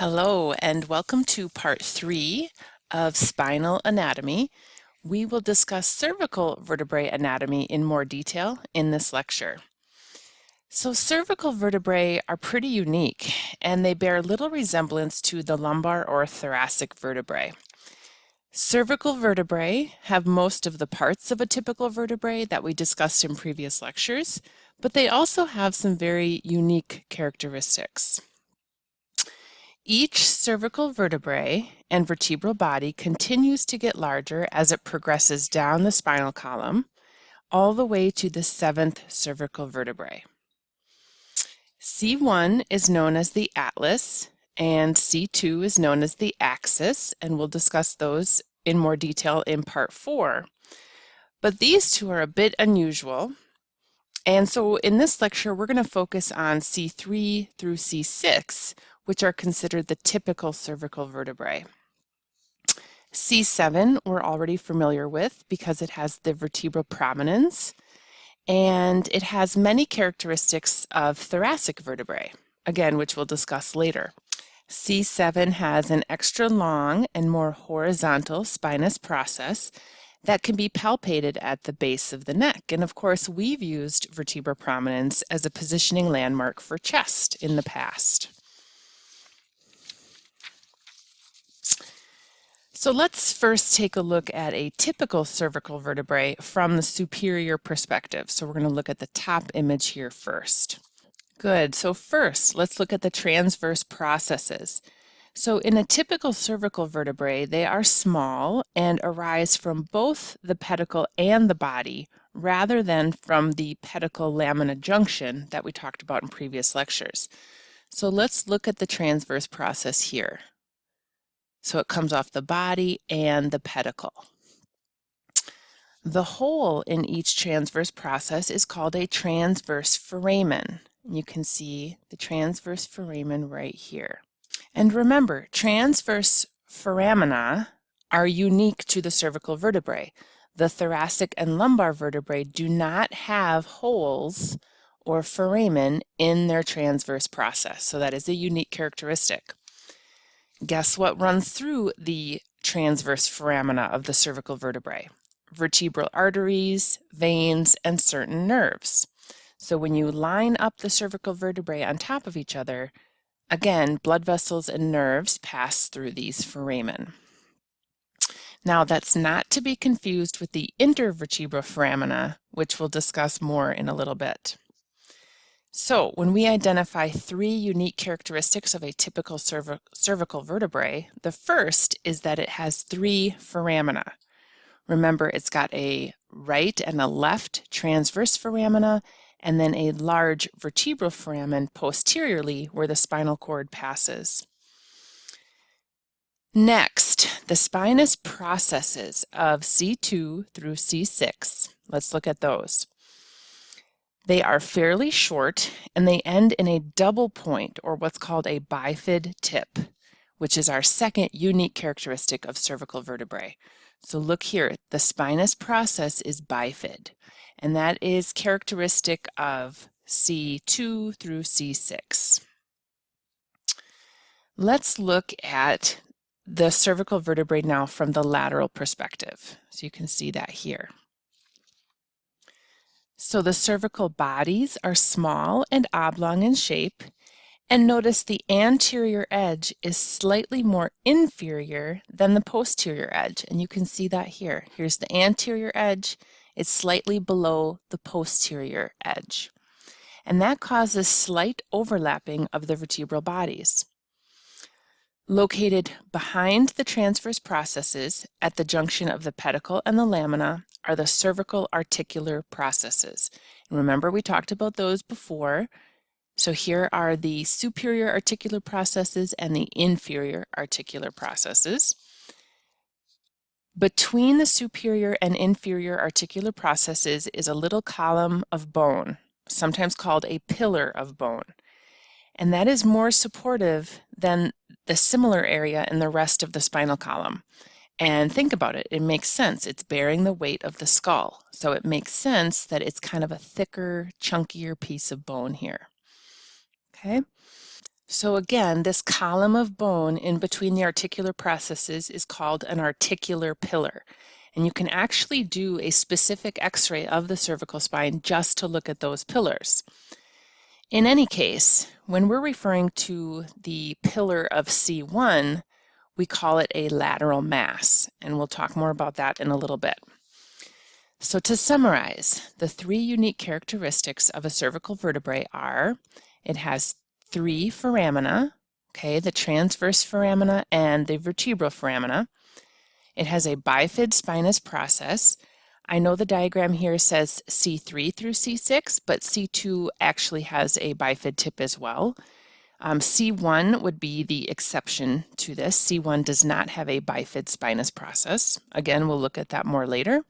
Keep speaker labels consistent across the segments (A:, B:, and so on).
A: Hello, and welcome to part 3 of spinal anatomy. We will discuss cervical vertebrae anatomy in more detail in this lecture. So cervical vertebrae are pretty unique, and they bear little resemblance to the lumbar or thoracic vertebrae. Cervical vertebrae have most of the parts of a typical vertebrae that we discussed in previous lectures, but they also have some very unique characteristics. Each cervical vertebrae and vertebral body continues to get larger as it progresses down the spinal column, all the way to the seventh cervical vertebrae. C1 is known as the atlas, and C2 is known as the axis, and we'll discuss those in more detail in part 4. But these two are a bit unusual, and so in this lecture we're going to focus on C3 through C6, which are considered the typical cervical vertebrae. C7 we're already familiar with because it has the vertebral prominence, and it has many characteristics of thoracic vertebrae, again, which we'll discuss later. C7 has an extra long and more horizontal spinous process that can be palpated at the base of the neck. And of course, we've used vertebral prominence as a positioning landmark for chest in the past. So let's first take a look at a typical cervical vertebrae from the superior perspective. So we're going to look at the top image here first. Good. So first, let's look at the transverse processes. So in a typical cervical vertebrae, they are small and arise from both the pedicle and the body, rather than from the pedicle-lamina junction that we talked about in previous lectures. So let's look at the transverse process here. So it comes off the body and the pedicle. The hole in each transverse process is called a transverse foramen. You can see the transverse foramen right here. And remember, transverse foramina are unique to the cervical vertebrae. The thoracic and lumbar vertebrae do not have holes or foramen in their transverse process, so that is a unique characteristic. Guess what runs through the transverse foramina of the cervical vertebrae? Vertebral arteries, veins, and certain nerves. So when you line up the cervical vertebrae on top of each other, again, blood vessels and nerves pass through these foramen. Now, that's not to be confused with the intervertebral foramina, which we'll discuss more in a little bit. So when we identify 3 unique characteristics of a typical cervical vertebrae, the first is that it has 3 foramina. Remember, it's got a right and a left transverse foramina, and then a large vertebral foramen posteriorly where the spinal cord passes. Next, the spinous processes of C2 through C6. Let's look at those. They are fairly short, and they end in a double point, or what's called a bifid tip, which is our second unique characteristic of cervical vertebrae. So look here, the spinous process is bifid, and that is characteristic of C2 through C6. Let's look at the cervical vertebrae now from the lateral perspective. So you can see that here. So the cervical bodies are small and oblong in shape, and notice the anterior edge is slightly more inferior than the posterior edge, and you can see that here. Here's the anterior edge, it's slightly below the posterior edge, and that causes slight overlapping of the vertebral bodies. Located behind the transverse processes at the junction of the pedicle and the lamina are the cervical articular processes. And remember, we talked about those before. So here are the superior articular processes and the inferior articular processes. Between the superior and inferior articular processes is a little column of bone, sometimes called a pillar of bone. And that is more supportive than the similar area in the rest of the spinal column. And think about it, it makes sense. It's bearing the weight of the skull. So it makes sense that it's kind of a thicker, chunkier piece of bone here. Okay, So again, this column of bone in between the articular processes is called an articular pillar. And you can actually do a specific x-ray of the cervical spine just to look at those pillars. In any case, when we're referring to the pillar of C1, we call it a lateral mass, and we'll talk more about that in a little bit. So to summarize, the three unique characteristics of a cervical vertebrae are it has three foramina, okay, the transverse foramina and the vertebral foramina. It has a bifid spinous process. I know the diagram here says C3 through C6, but C2 actually has a bifid tip as well. C1 would be the exception to this. C1 does not have a bifid spinous process. Again, we'll look at that more later.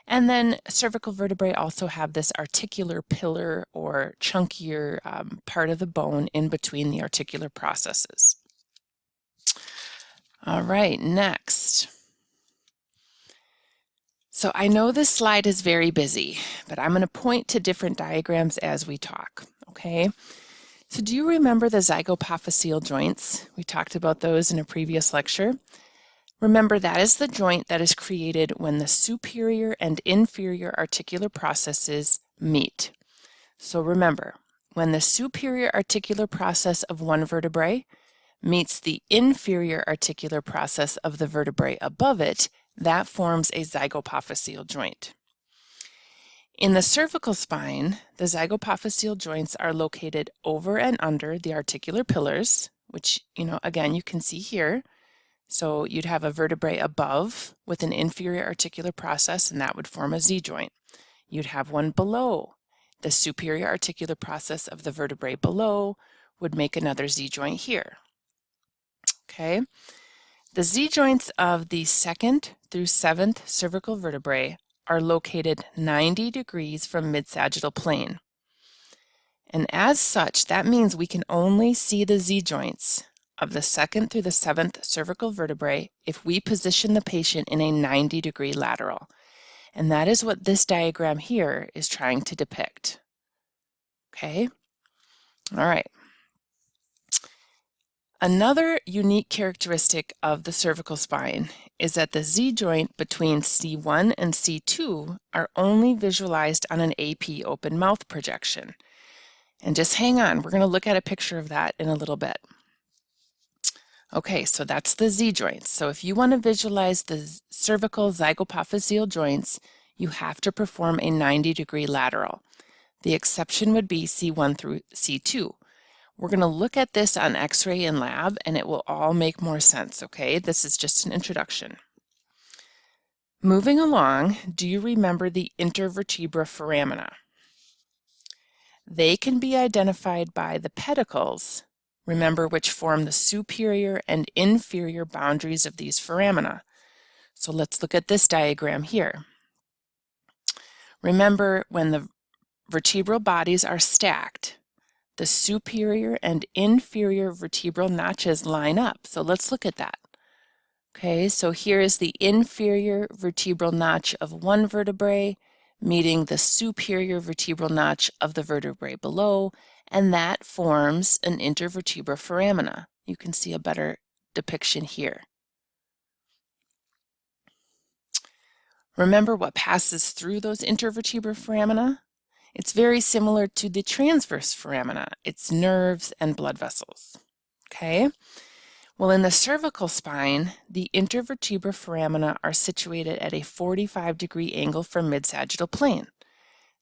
A: And then cervical vertebrae also have this articular pillar or chunkier part of the bone in between the articular processes. All right, next. So I know this slide is very busy, but I'm going to point to different diagrams as we talk, okay? So do you remember the zygapophyseal joints? We talked about those in a previous lecture. Remember, that is the joint that is created when the superior and inferior articular processes meet. So remember, when the superior articular process of one vertebrae meets the inferior articular process of the vertebrae above it, that forms a zygapophyseal joint. In the cervical spine, the zygapophyseal joints are located over and under the articular pillars, which, again, you can see here. So you'd have a vertebrae above with an inferior articular process, and that would form a Z joint. You'd have one below. The superior articular process of the vertebrae below would make another Z joint here. Okay. The Z joints of the 2nd through 7th cervical vertebrae are located 90 degrees from mid-sagittal plane. And as such, that means we can only see the Z joints of the 2nd through the 7th cervical vertebrae if we position the patient in a 90-degree lateral. And that is what this diagram here is trying to depict. Okay? All right. Another unique characteristic of the cervical spine is that the Z joint between C1 and C2 are only visualized on an AP open mouth projection. And just hang on, we're going to look at a picture of that in a little bit. Okay, so that's the Z joints. So if you want to visualize the cervical zygapophyseal joints, you have to perform a 90-degree lateral. The exception would be C1 through C2. We're going to look at this on X-ray and lab, and it will all make more sense, okay? This is just an introduction. Moving along, do you remember the intervertebra foramina? They can be identified by the pedicles, remember, which form the superior and inferior boundaries of these foramina. So let's look at this diagram here. Remember, when the vertebral bodies are stacked, the superior and inferior vertebral notches line up. So let's look at that. Okay, so here is the inferior vertebral notch of one vertebrae meeting the superior vertebral notch of the vertebrae below, and that forms an intervertebra foramina. You can see a better depiction here. Remember what passes through those intervertebral foramina? It's very similar to the transverse foramina. It's nerves and blood vessels. Okay? Well, in the cervical spine, the intervertebral foramina are situated at a 45-degree angle from mid-sagittal plane.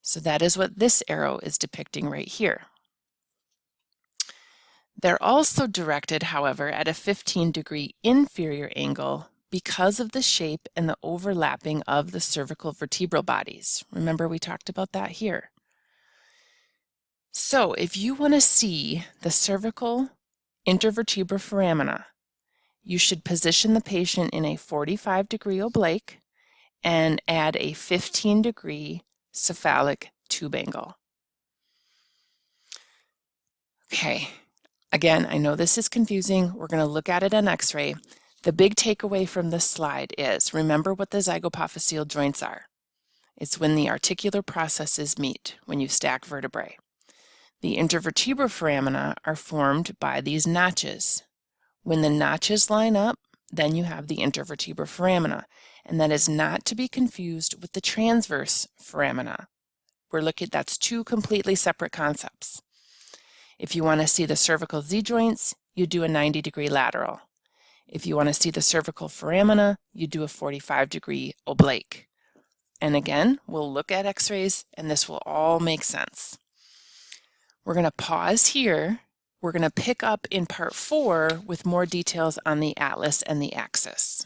A: So that is what this arrow is depicting right here. They're also directed, however, at a 15-degree inferior angle because of the shape and the overlapping of the cervical vertebral bodies. Remember, we talked about that here. So if you want to see the cervical intervertebral foramina, you should position the patient in a 45-degree oblique and add a 15-degree cephalic tube angle. Okay, again, I know this is confusing. We're going to look at it on X-ray. The big takeaway from this slide is, remember what the zygapophyseal joints are. It's when the articular processes meet, when you stack vertebrae. The intervertebral foramina are formed by these notches. When the notches line up, then you have the intervertebral foramina, and that is not to be confused with the transverse foramina. That's two completely separate concepts. If you want to see the cervical Z-joints, you do a 90-degree lateral. If you want to see the cervical foramina, you do a 45-degree oblique. And again, we'll look at x-rays and this will all make sense. We're going to pause here. We're going to pick up in part 4 with more details on the atlas and the axis.